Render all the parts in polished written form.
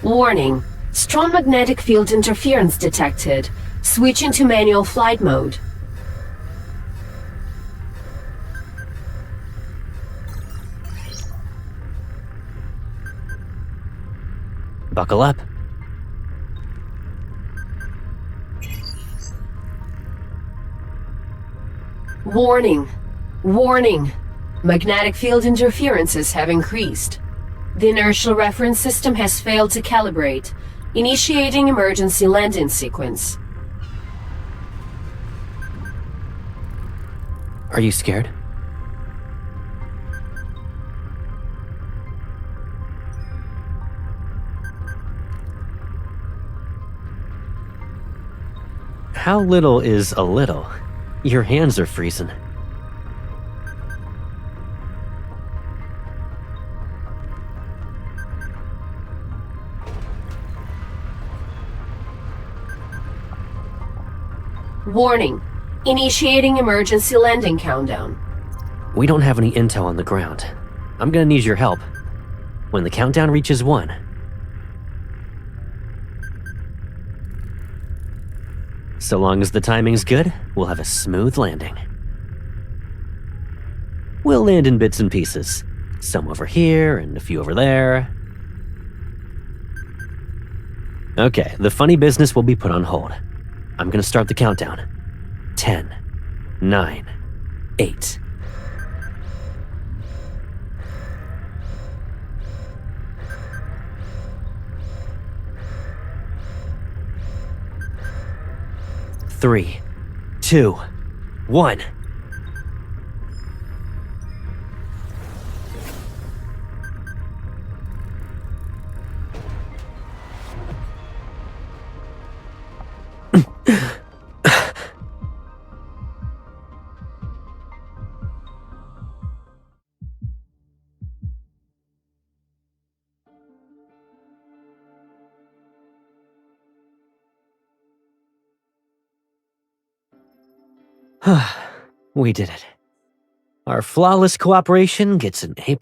Warning. Strong magnetic field interference detected. Switching to manual flight mode. Buckle up. Warning. Warning. Magnetic field interferences have increased. The inertial reference system has failed to calibrate. Initiating emergency landing sequence. Are you scared? How little is a little? Your hands are freezing. Warning. Initiating emergency landing countdown. We don't have any intel on the ground. I'm gonna need your help. When the countdown reaches 1. So long as the timing's good, we'll have a smooth landing. We'll land in bits and pieces. Some over here and a few over there. Okay, the funny business will be put on hold. I'm gonna start the countdown. 10, 9, 8. Three, 2, 1. We did it. Our flawless cooperation gets an A+.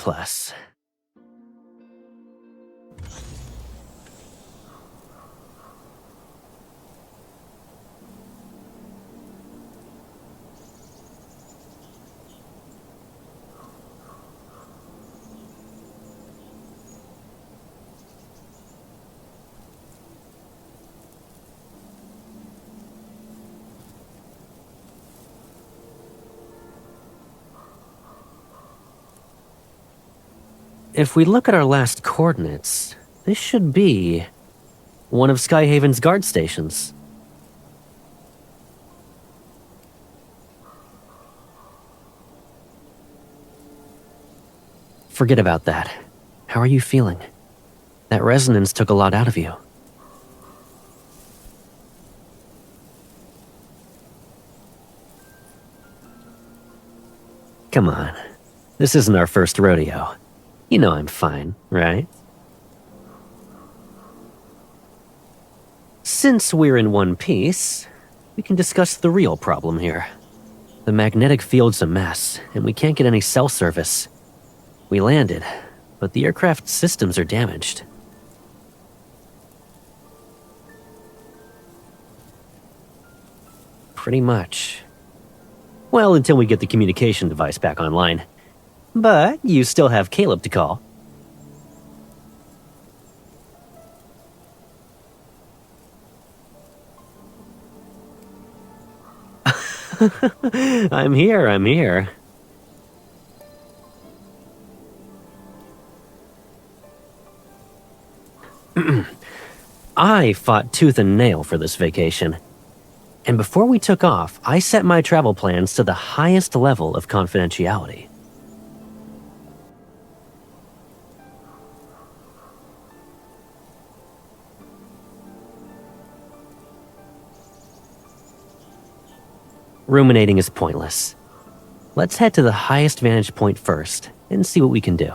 If we look at our last coordinates, this should be one of Skyhaven's guard stations. Forget about that. How are you feeling? That resonance took a lot out of you. Come on. This isn't our first rodeo. You know I'm fine, right? Since we're in one piece, we can discuss the real problem here. The magnetic field's a mess, and we can't get any cell service. We landed, but the aircraft's systems are damaged. Pretty much. Well, until we get the communication device back online. But you still have Caleb to call. I'm here. I fought tooth and nail for this vacation. And before we took off, I set my travel plans to the highest level of confidentiality. Ruminating is pointless. Let's head to the highest vantage point first and see what we can do.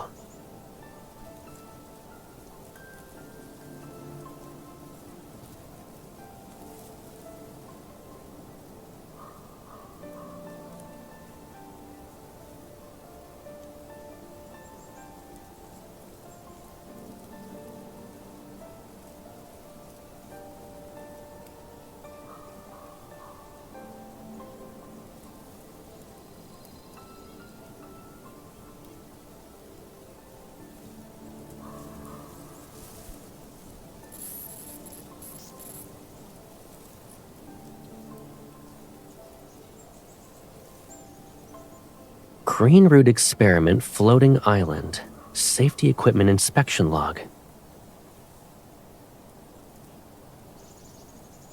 Green Root Experiment Floating Island. Safety Equipment Inspection Log.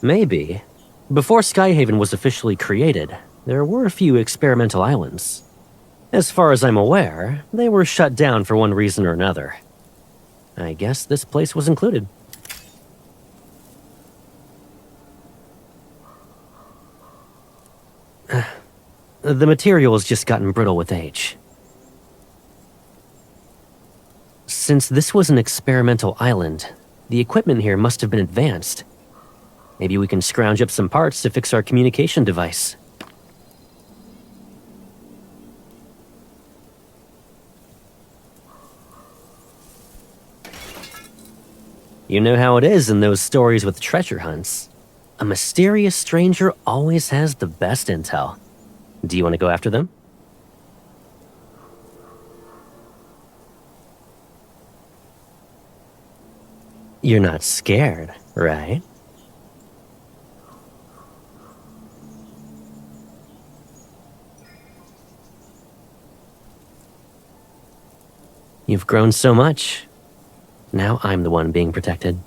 Maybe. Before Skyhaven was officially created, there were a few experimental islands. As far as I'm aware, they were shut down for one reason or another. I guess this place was included. The material has just gotten brittle with age. Since this was an experimental island, the equipment here must have been advanced. Maybe we can scrounge up some parts to fix our communication device. You know how it is in those stories with treasure hunts. A mysterious stranger always has the best intel. Do you want to go after them? You're not scared, right? You've grown so much. Now I'm the one being protected.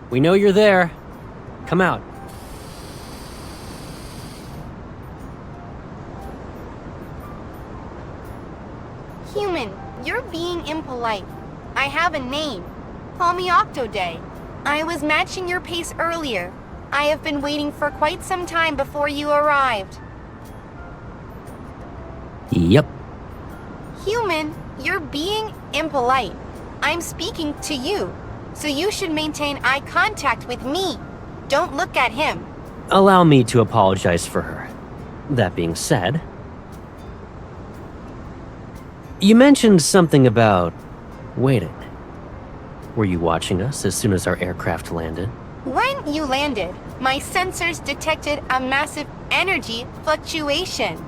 We know you're there. Come out. Human, you're being impolite. I have a name. Call me Octoday. I was matching your pace earlier. I have been waiting for quite some time before you arrived. Yep. Human, you're being impolite. I'm speaking to you, so you should maintain eye contact with me. Don't look at him. Allow me to apologize for her. That being said, you mentioned something about waiting. Were you watching us as soon as our aircraft landed? When you landed, my sensors detected a massive energy fluctuation.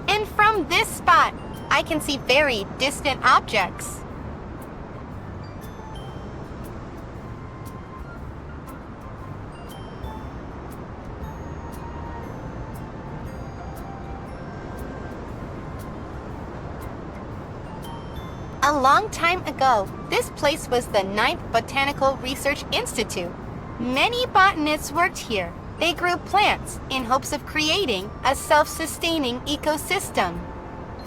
And from this spot, I can see very distant objects. A long time ago, this place was the 9th Botanical Research Institute. Many botanists worked here. They grew plants in hopes of creating a self-sustaining ecosystem.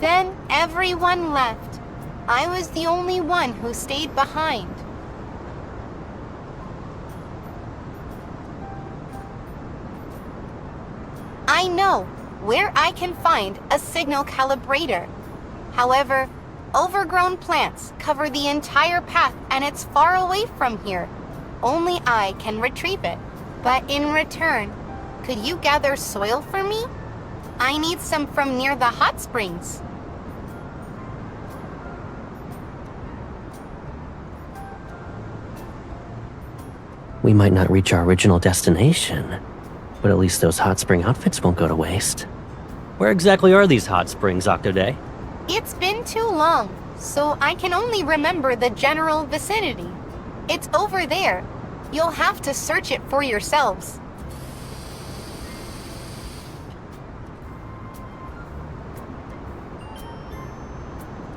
Then everyone left. I was the only one who stayed behind. I know where I can find a signal calibrator. However, overgrown plants cover the entire path and it's far away from here. Only I can retrieve it. But in return, could you gather soil for me? I need some from near the hot springs. We might not reach our original destination, but at least those hot spring outfits won't go to waste. Where exactly are these hot springs, Octoday? It's been too long, so I can only remember the general vicinity. It's over there. You'll have to search it for yourselves.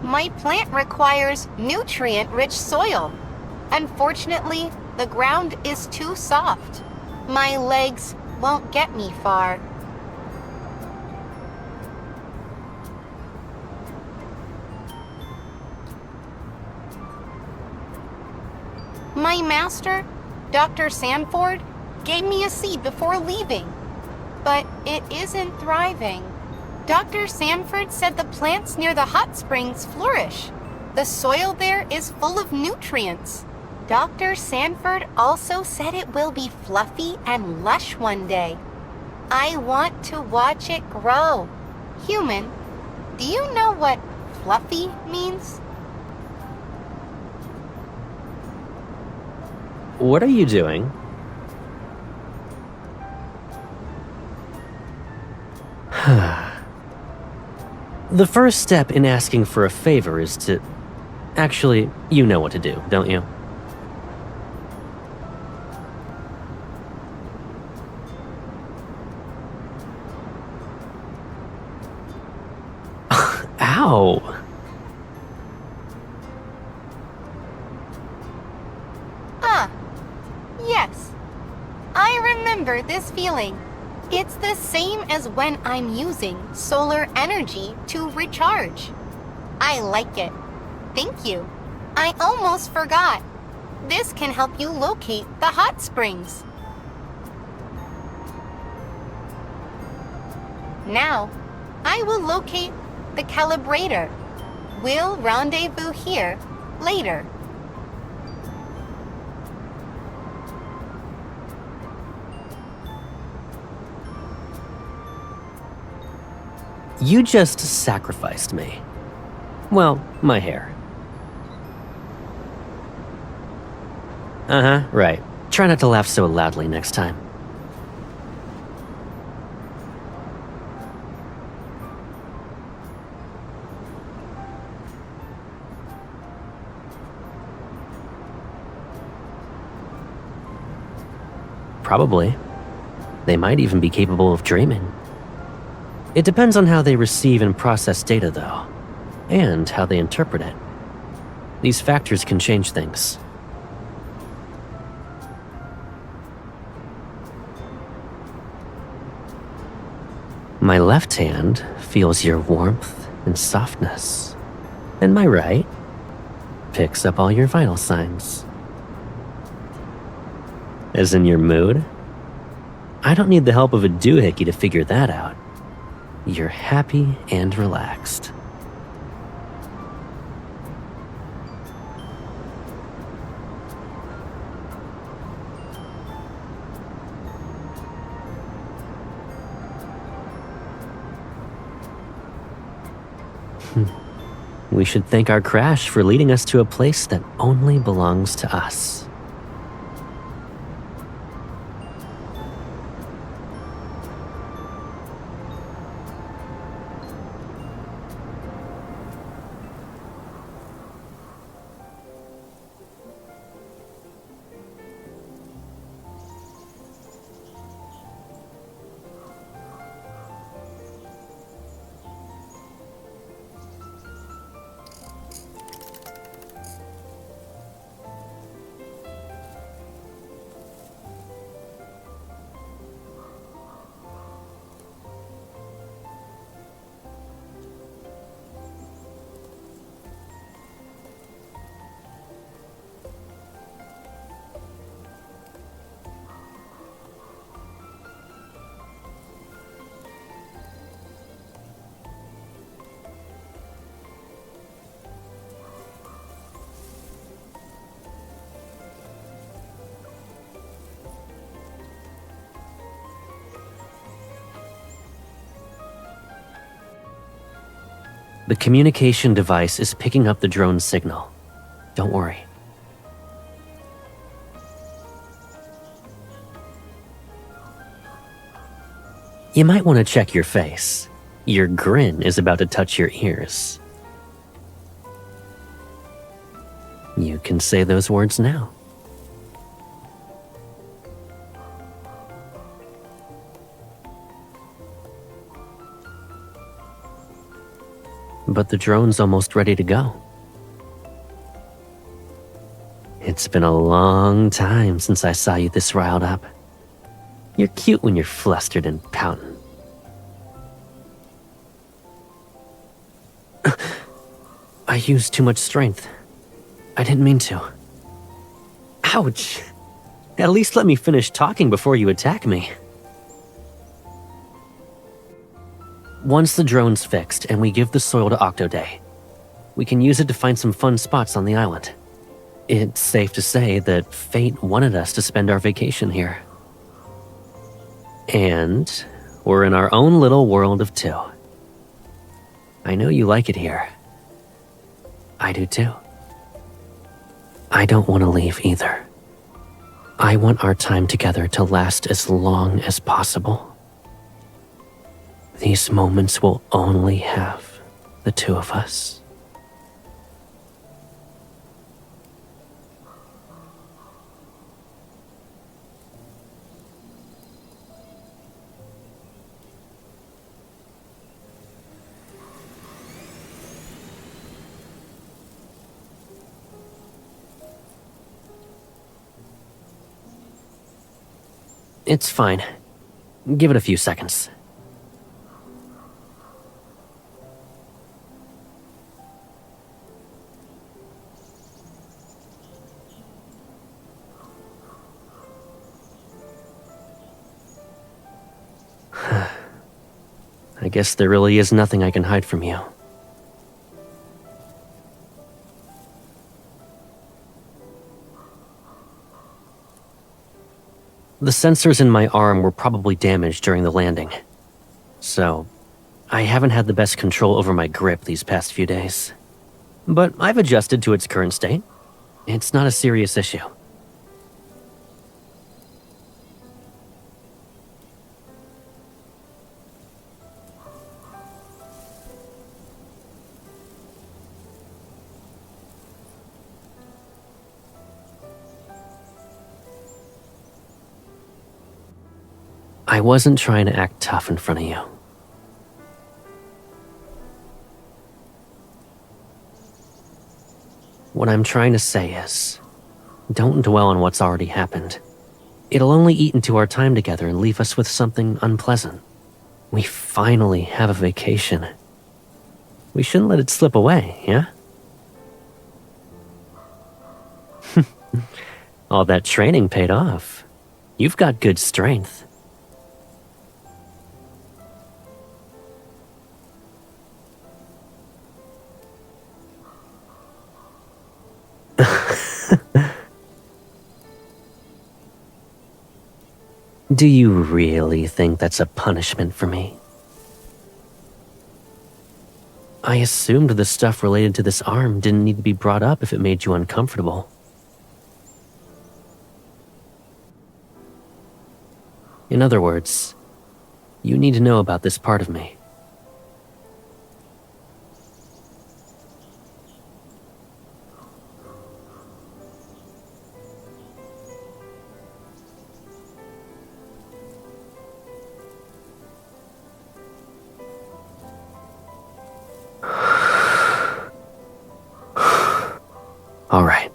My plant requires nutrient-rich soil. Unfortunately, the ground is too soft. My legs won't get me far. My master, Dr. Sanford, gave me a seed before leaving, but it isn't thriving. Dr. Sanford said the plants near the hot springs flourish. The soil there is full of nutrients. Dr. Sanford also said it will be fluffy and lush one day. I want to watch it grow. Human, do you know what fluffy means? What are you doing? The first step in asking for a favor is to... Actually, you know what to do, don't you? Ow! Yes. I remember this feeling. It's the same as when I'm using solar energy to recharge. I like it. Thank you. I almost forgot. This can help you locate the hot springs. Now, I will locate the calibrator. We'll rendezvous here later. You just sacrificed me. Well, my hair. Uh-huh, right. Try not to laugh so loudly next time. Probably. They might even be capable of dreaming. It depends on how they receive and process data, though, and how they interpret it. These factors can change things. My left hand feels your warmth and softness, and my right picks up all your vital signs. As in your mood? I don't need the help of a doohickey to figure that out. You're happy and relaxed. We should thank our crash for leading us to a place that only belongs to us. The communication device is picking up the drone's signal. Don't worry. You might want to check your face. Your grin is about to touch your ears. You can say those words now. But the drone's almost ready to go. It's been a long time since I saw you this riled up. You're cute when you're flustered and pouting. I used too much strength. I didn't mean to. Ouch! At least let me finish talking before you attack me. Once the drone's fixed and we give the soil to Octoday, we can use it to find some fun spots on the island. It's safe to say that fate wanted us to spend our vacation here. And we're in our own little world of two. I know you like it here. I do too. I don't want to leave either. I want our time together to last as long as possible. These moments will only have The two of us. It's fine. Give it a few seconds. I guess there really is nothing I can hide from you. The sensors in my arm were probably damaged during the landing, so I haven't had the best control over my grip these past few days. But I've adjusted to its current state. It's not a serious issue. I wasn't trying to act tough in front of you. What I'm trying to say is, don't dwell on what's already happened. It'll only eat into our time together and leave us with something unpleasant. We finally have a vacation. We shouldn't let it slip away, yeah? All that training paid off. You've got good strength. Do you really think that's a punishment for me? I assumed the stuff related to this arm didn't need to be brought up if it made you uncomfortable. In other words, you need to know about this part of me. All right.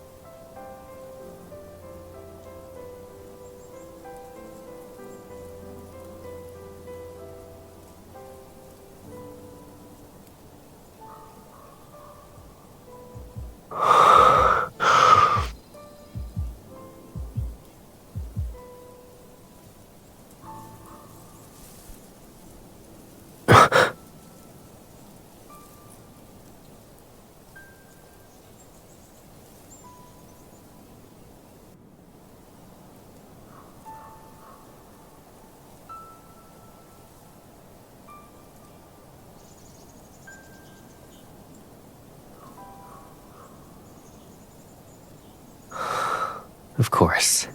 Of course.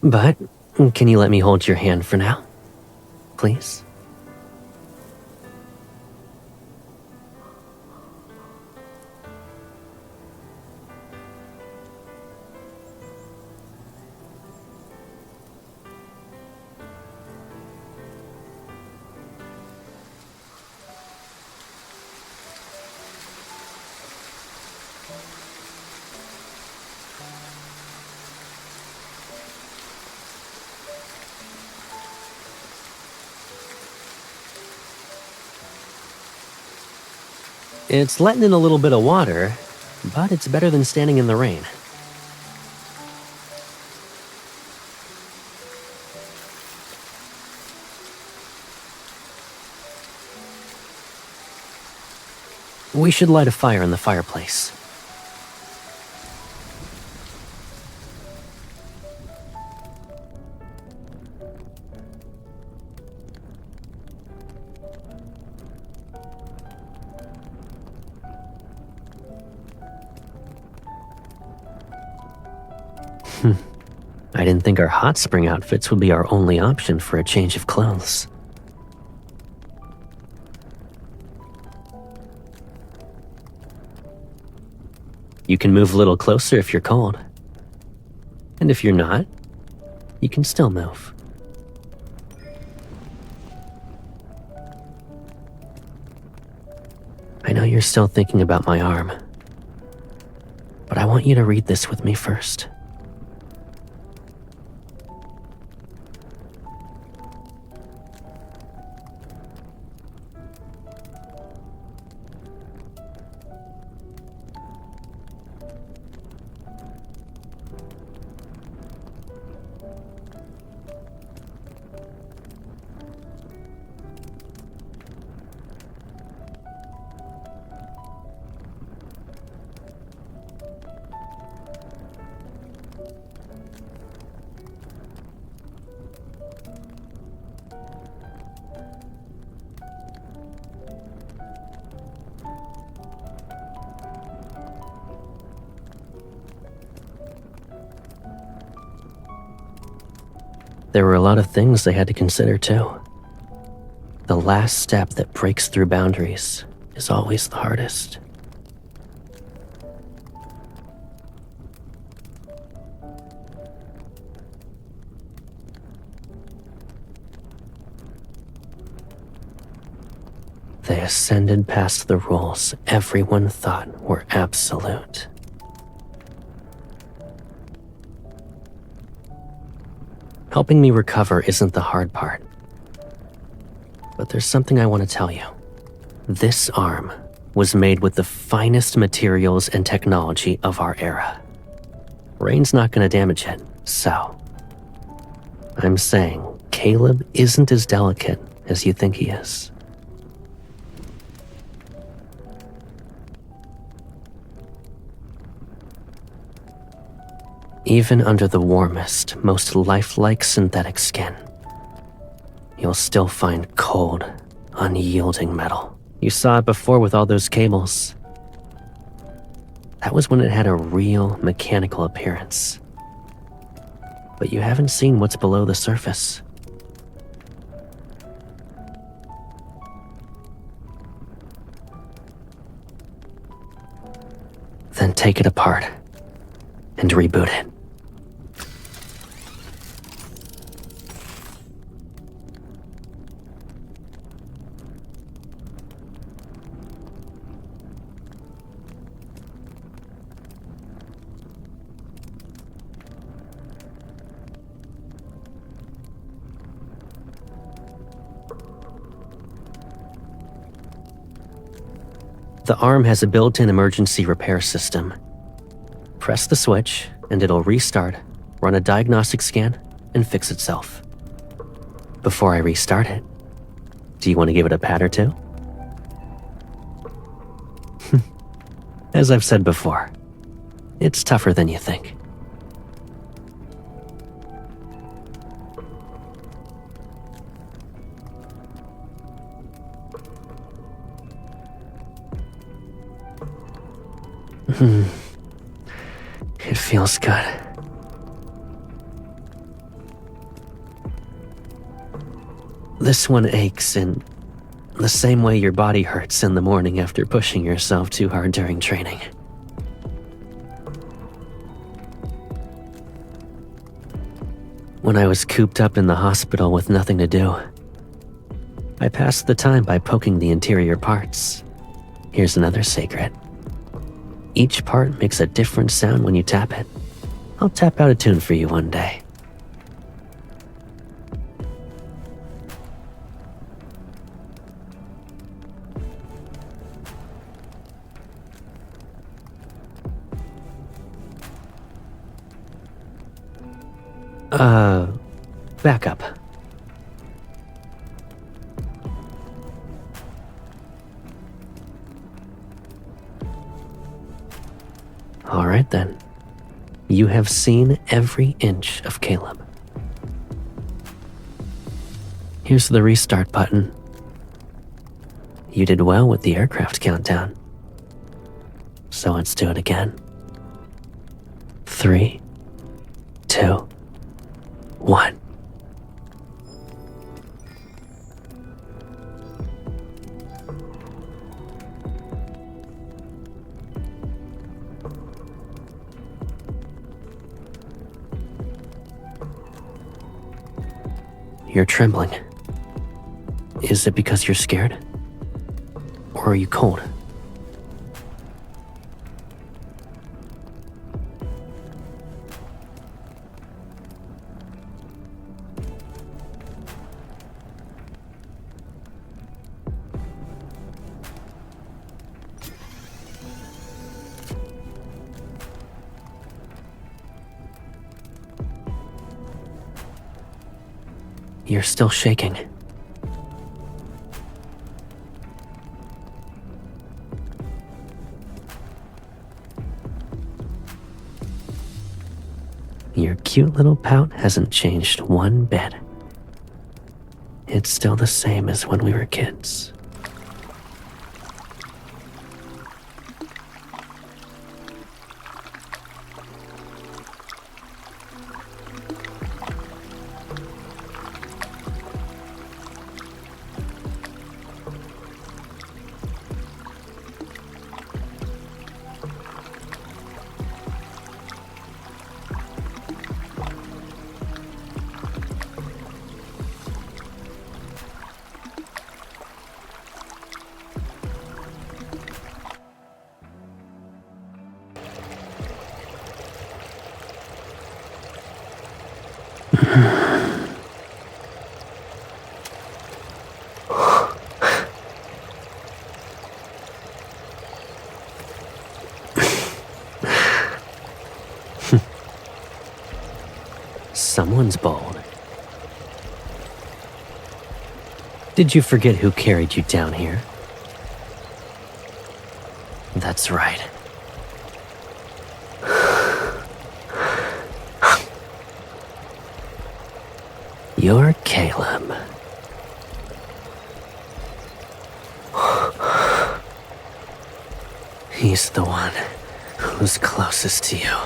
But, can you let me hold your hand for now? Please? It's letting in a little bit of water, but it's better than standing in the rain. We should light a fire in the fireplace. I didn't think our hot spring outfits would be our only option for a change of clothes. You can move a little closer if you're cold. And if you're not, you can still move. I know you're still thinking about my arm, but I want you to read this with me first. There were a lot of things they had to consider too. The last step that breaks through boundaries is always the hardest. They ascended past the rules everyone thought were absolute. Helping me recover isn't the hard part. But there's something I want to tell you. This arm was made with the finest materials and technology of our era. Rain's not going to damage it, so... I'm saying Caleb isn't as delicate as you think he is. Even under the warmest, most lifelike synthetic skin, you'll still find cold, unyielding metal. You saw it before with all those cables. That was when it had a real mechanical appearance. But you haven't seen what's below the surface. Then take it apart and reboot it. The arm has a built-in emergency repair system. Press the switch, and it'll restart, run a diagnostic scan, and fix itself. Before I restart it, do you want to give it a pat or two? As I've said before, it's tougher than you think. It feels good. This one aches in the same way your body hurts in the morning after pushing yourself too hard during training. When I was cooped up in the hospital with nothing to do, I passed the time by poking the interior parts. Here's another secret. Each part makes a different sound when you tap it. I'll tap out a tune for you one day. Back up. All right then. You have seen every inch of Caleb. Here's the restart button. You did well with the aircraft countdown. So let's do it again. 3, 2, 1. You're trembling. Is it because you're scared? Or are you cold? You're still shaking. Your cute little pout hasn't changed one bit. It's still the same as when we were kids. Someone's bold. Did you forget who carried you down here? That's right. You're Caleb. He's the one who's closest to you.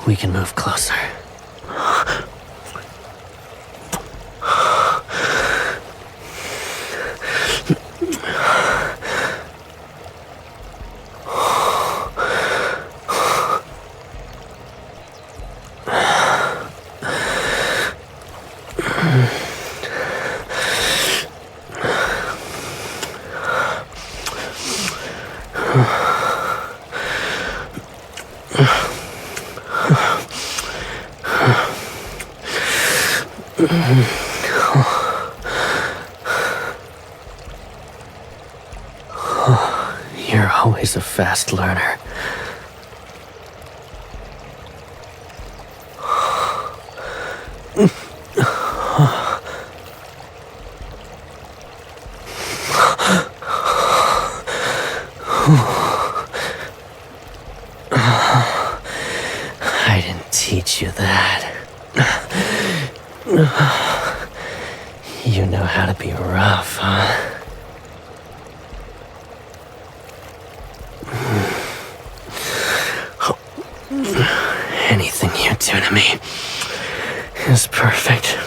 We can move closer. You're always a fast learner. I didn't teach you that. You know how to be rough, huh? Anything you do to me is perfect.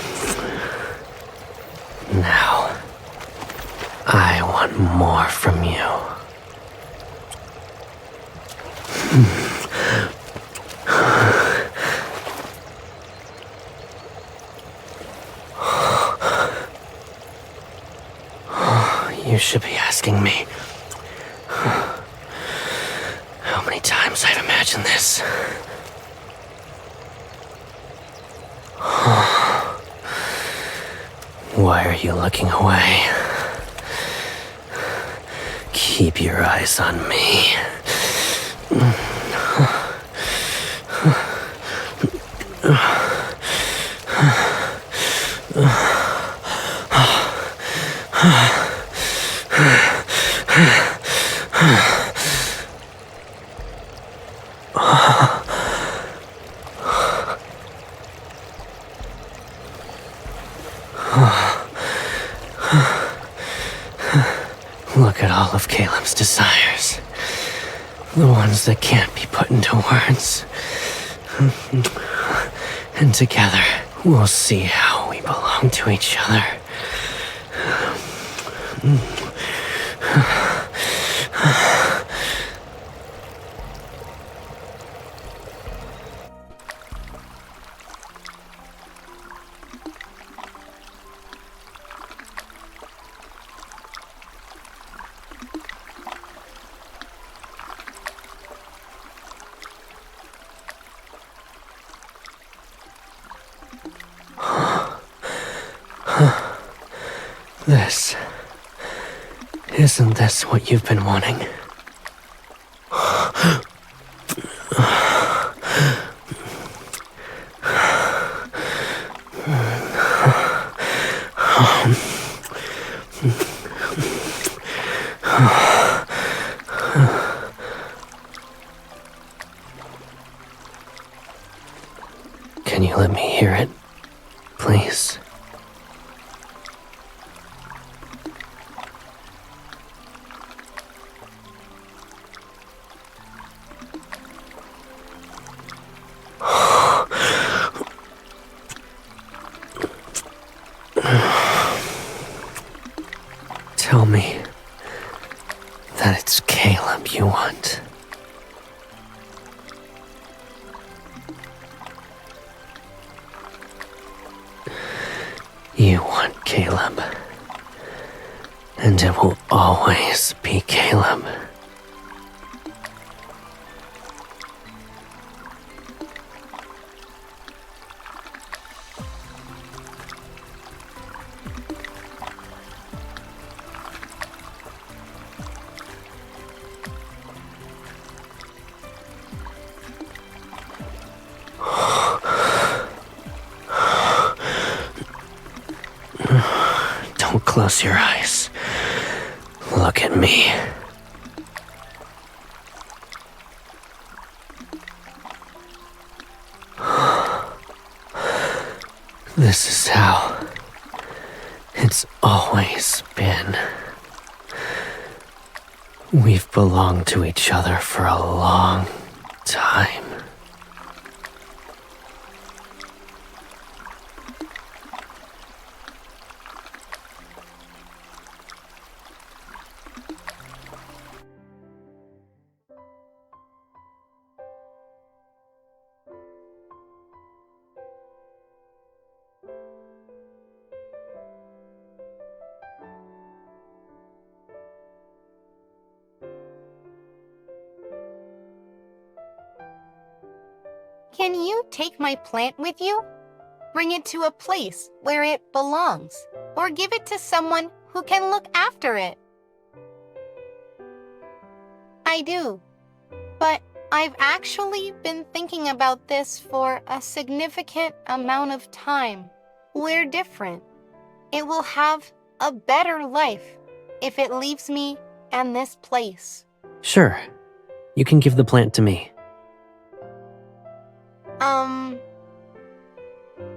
Now, I want more from you. You should be asking me how many times I've imagined this. Why are you looking away? Keep your eyes on me. Look at all of Caleb's desires. The ones that can't be put into words. And together, we'll see how we belong to each other. Isn't this what you've been wanting? Can you let me hear it, please? Tell me that it's Caleb you want. You want Caleb. And it will always be Caleb. Don't close your eyes. Look at me. This is how it's always been. We've belonged to each other for a long time. Can you take my plant with you? Bring it to a place where it belongs, or give it to someone who can look after it. I do, but I've actually been thinking about this for a significant amount of time. We're different. It will have a better life if it leaves me and this place. Sure. You can give the plant to me.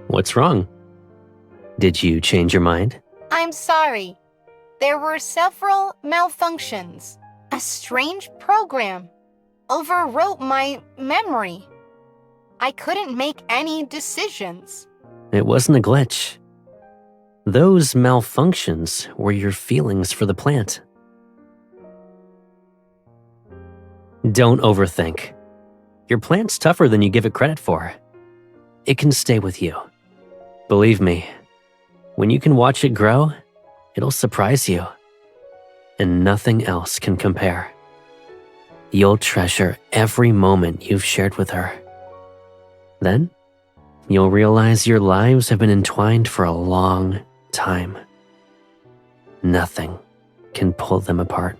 What's wrong? Did you change your mind? I'm sorry. There were several malfunctions. A strange program overwrote my memory. I couldn't make any decisions. It wasn't a glitch. Those malfunctions were your feelings for the plant. Don't overthink. Your plant's tougher than you give it credit for. It can stay with you. Believe me, when you can watch it grow, it'll surprise you. And nothing else can compare. You'll treasure every moment you've shared with her. Then, you'll realize your lives have been entwined for a long time. Nothing can pull them apart.